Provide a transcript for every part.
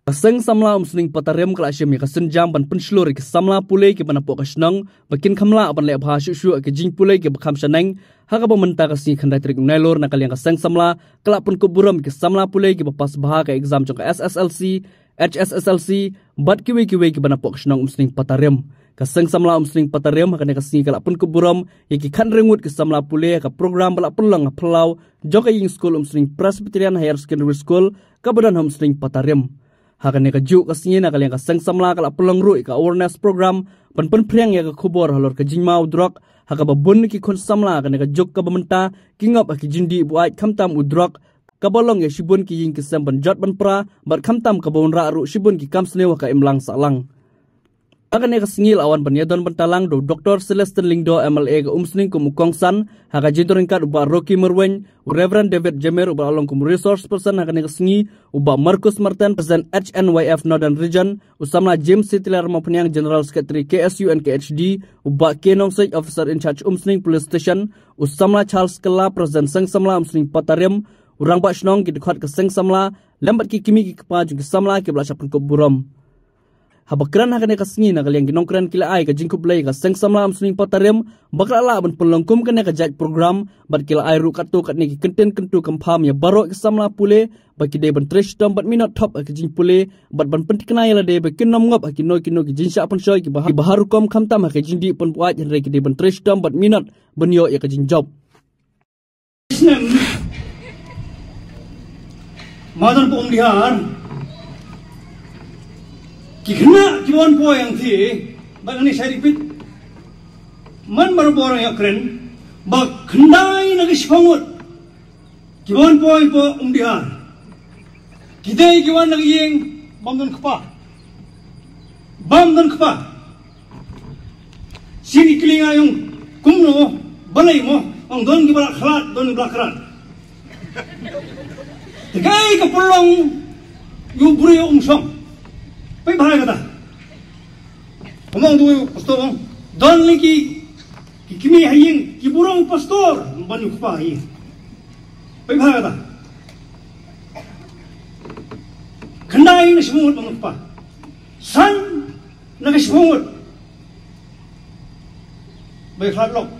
Kaseng samla umsning patarem kala syem ka senjam ban penslur ke samla pulai ke banapok kasnang bakin kamla ban le bha shu ke jing pulai ke bakham sanang haga ba menta ka si khandai trik nailor nakal yang kaseng samla kala pun kuburam ke samla pulai ke bapas bha ka exam jong SSLC HSSLC bat kiwe ke banapok kasnang umsning patarem kaseng samla umsning patarem haga ka si kala pun kuburam yaki khan rengut ke samla pulai ka program bala pulang plau joka ying school umsning Presbyterian Higher Secondary School ka badan umsning patarem hakan ka juk kasnya na kalian ka sang samla kala pulang ru ka awareness program pan priang ya ka khubor halor ka jingmau drok haka babun ki khon samla ka juk ka bamenta kingap ki jindi buat khamtam udrok ka bolong ya shibun ki ying kisam ban jot ban pra bar khamtam ka bon ra ru shibun ki kamsne wa ka imlang salang hakan ka singil awan banyadon bantalang do Dr. Celestin Lingdo MLA ka umsning ku mukongsan haka jidorin kad uba Rocky Merwen Reverend David Jemer uba along kum resource person hakan ka singi uba Marcus Martin President HNYF Northern Region usamna James Sitilar maupun General Secretary KSU and KHD uba Kenong State Officer in Charge umsning Police Station usamna Charles Kela President Seng Samla umsning Patarem urang ba shnong ki dekat ke Seng Samla lambat ki kimi ki kapa jung samla ki blasap ku buram habakran hakan ka singi na kalian ginongkran kila ai ka jingkup lay ka Seng Samla umsning Patarem bakrala ban pelengkum kan ka jaj program bat kila ai ru katu kat ni kenten kentu kampam ya baro ka samla pule baki de ban tresh tom bat minot top ka jing pule bat ban pentikna ya de bakin nom ngop ki no ki jinsha pun shoy ki baharu kom khamtam ka jing di pun buat hen ki de ban tresh tom bat minot benyo ya ka jing job madan pom dihar kikna kiwan po yang thi bagani saripit man barborang ya kren bag khandai nagispangut kiwan po umdihar kidai kiwan nagiyeng bamdon kapa sini kilinga yung kumno balay mo ang don gibala khalat don gibala khalat tegay kapulong yung buriyo umsong pai bahaya kata omong tu pastor don lagi kimi haying kiburong pastor banyu pa hi pai bahaya kata khandai na simungot bangut pa san nagasimungot bai khatlok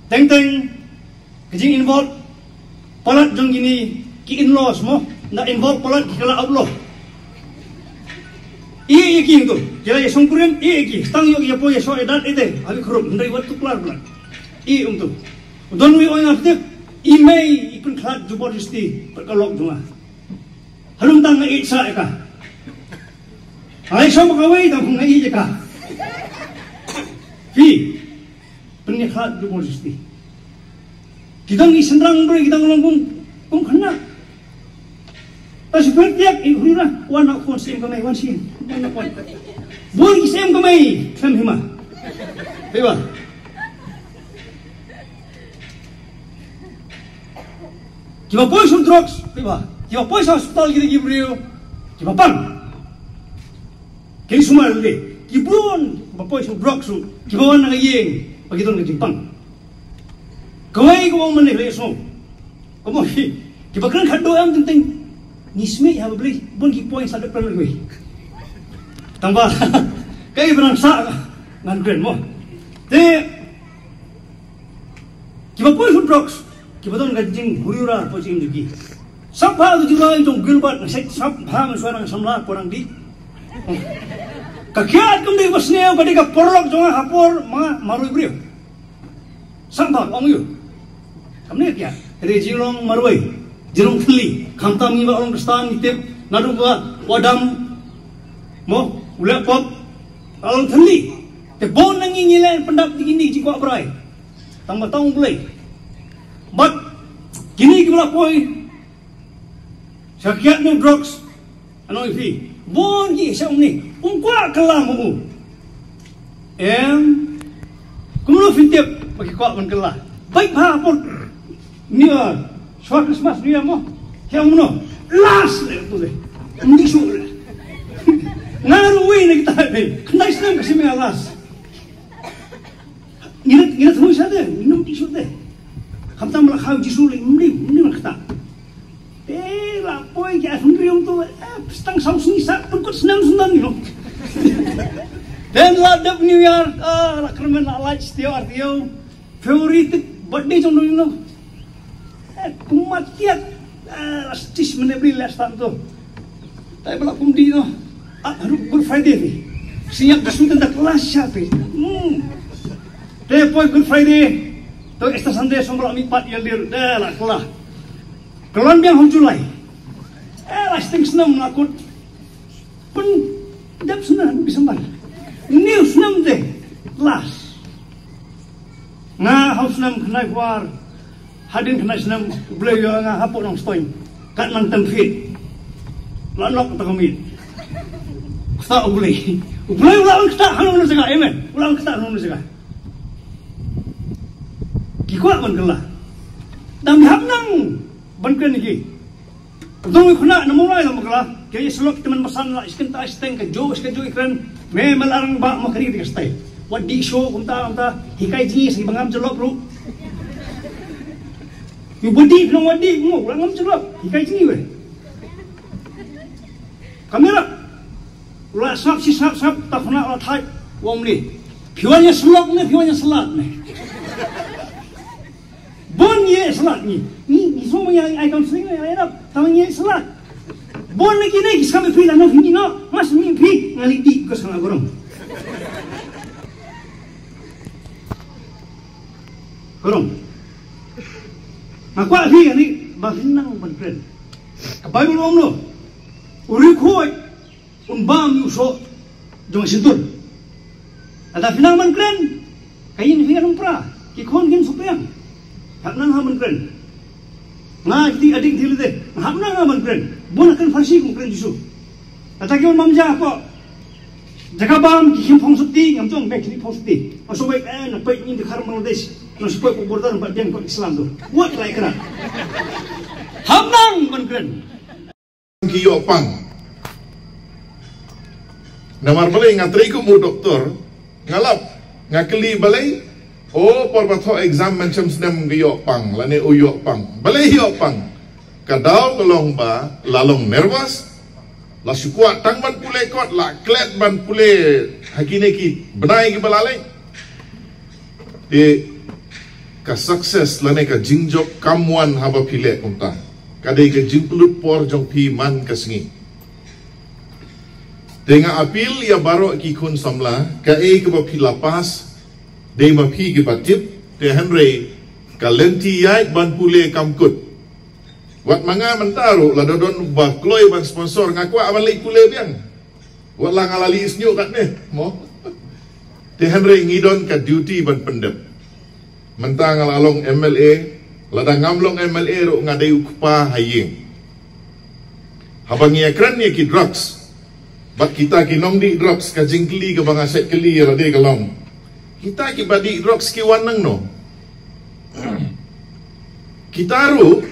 teng kajing involve palat jong gini ki in-laws mo na involve palat ki kala outlaw iki itu jadi songkuren iki stang yo ya po ya so edat ite abi khrup ndai wat tuklar bulan untuk don wi oing afte imei ikun khat juboristi perkalok junga halum tang ngai sa eka ai so makawai tang ngai jeka fi penni khat juboristi kita ngi sendrang bre kita ngolong kum khana Tapi setiap ikhura wana kon sem kamai wan sin wana kon bol sem kamai sam hima beba kiba boy some drugs beba kiba boy hospital gitu gibriu kiba pang kini semua le kibun kiba boy some drugs kiba wana ngayeng begitu ngajing pang kawai ko man le so komo kiba kan khado am ting nisme ya beli bon ki point sadap plan gue tambah kayak berang sa ngan kren mo te kiba point food drugs kiba don gajing huriura pocing dugi sampa tu juga itu gilbat sek sap hang suara samla porang di kakiat kum di basne ketika porok jonga hapor marui brio sampa ong yu kamne kya rejilong marui jerung fli khamtam ngi ba orang kristan nitip nadu ba wadam mo ulak pop along thli te bon nang ngilen pendap digini jiko brai tambah taung bulai but kini gimana poi sakiat no drugs ano ifi bon gi sa umni ungkwa kala mo kumulo fintip bagi kwa ban kala baik ha pon niya Soal Christmas ni mo, kaya mo no, last le tu le, hindi sure. Ngaruwi na kita le, kanais lang kasi may last. Ginat mo siya de, minum tisu de. Kamta malakaw jisu le, hindi makita. La poy kia sundriung tu stang sam sisa pukut senam sundan you know. Then ladap New Year kermen like stio artio favorite birthday jong you know. Kumat kiat lastis menebri last time tu. Tapi balak pumdi no. Harus Good Friday ni. Siap disundan dah kelas siapa? Depois Good Friday. Tu esta Sunday sombra mipat yang dir dah lah kelas. Kelan biang hong Julai. Last thing senam nakut. Pun dap senam bisa mar. New senam deh kelas. Nga hong senam kena keluar. Hadin kena senam beliau nga hapuk nong stoin. Kat nang temfit. Lanok tak kami. Tak boleh. Boleh ulang kita hanum nu segala, amen. Ulang kita hanum nu segala. Kikuat man kelah. Dam hab nang bankan lagi. Dong ikuna namu lai lam kelah. Kaya selok teman masan la isken ta isteng ke jo ikran. Me melarang ba makari di kastai. What di show kumta hikai jenis si bangam jelok bro. Ni bodi nang wadi mo ulang ngam jelok. Hikai jenis we. Kamera. Ulah sap tak kena thai wong ni. Piwannya selok ni, piwannya selat ni. Bon ye selat ni. Ni semua yang I counseling ni ada tawanya selat. Bon lagi ni kami pilih nak ni no, mas mimpi ngaliti ke sana gorong. Gorong. Aku ahi ni baginang benren. Kapai belum lo. Uri koi bam yuso jong sintur. Ada finang man kren. Kayin fingan umpra. Kikon gin supayang. Hak nang haman kren. Nga ti adik dili de. Hak nang haman kren. Bon akan farsi kung kren jisu. Ata kion mamja apa? Jaka bam kikim phong suti ngam jong bek ni phong suti. Aso bek na pai ni de kharam Bangladesh. No supaya ko bordan ba biang ko Islam tu. What like kena. Hak nang man kren. Kiyo pang. Namar balai ngatri ko mo doktor ngalap ngakeli balai porbatho exam macam senam giyo pang lane uyo pang balai hiyo pang kadau tolong ba lalong nervous la sukuat tang ban pule kot la klet ban pule hakine ki benai ki balalai ka success lane ka jingjok kamwan haba pile unta kadai ka jingpulut por jong pi man kasengi. Dengan apil ia baru kikun samla, kai ke bapi lapas, de mapi ke batip, de Henry, kalenti yai ban pule kamkut. Wat manga mentaru, la dodon ba kloi ban sponsor ngaku aban lei pule biang. Wat lang alali isnyu kat ne, mo. De Henry ngidon ka duty ban pendep. Mentang alalong MLA, lada ngamlong MLA ro ngadai ukpa haying. Habang ia kran ni ki drugs. Bat kita kinong di drugs ka jingkli ka banga set keli rade kalong. Kita ki badi drugs ki wanang no. Kita ru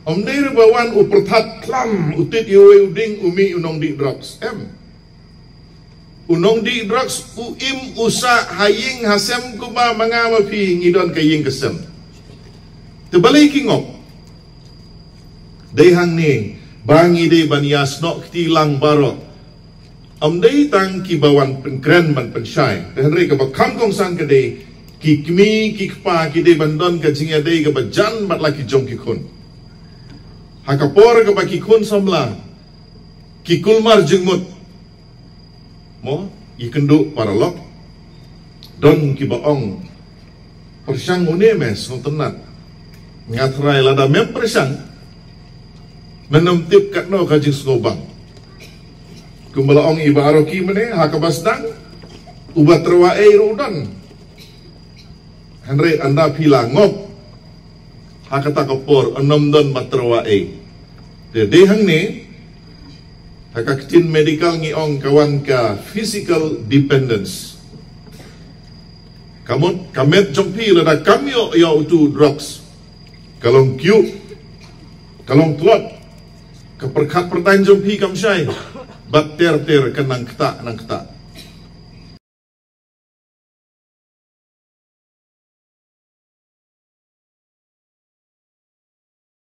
omdei bawan uperthat klam utit yowe uding umi unong di drugs. Unong di drugs uim usa haying hasem kuba manga mapi ngidon kaying kesem. Tebalai kingok. Dehang ni bangi de banias nok tilang barot. Amdai tang ki bawan penkren ban pensyai. Henry ka bakam kong sang kade ki kmi ki kpa ki de bandon ka jinga de ka bajan bat laki jong ki kun. Hakapor ka baki kun samla ki kulmar jengmut. Mo i kenduk paralok don ki baong persang unemes ng tenat ngatrai lada mem persang menentip katno ka jing ngobang. Kumbalaong ibaroki mene hakabasdang ubat terwae rudan. Henry anda pila ngop hakata kapor enam don materwae. Dedehang ni hakakitin medical ngiong kawan ka physical dependence. Kamet jompi lada kamyo ya utu drugs. Kalong kyu kalong tuat keperkat pertain jompi kamsyai. Bat ter kenang keta nang keta.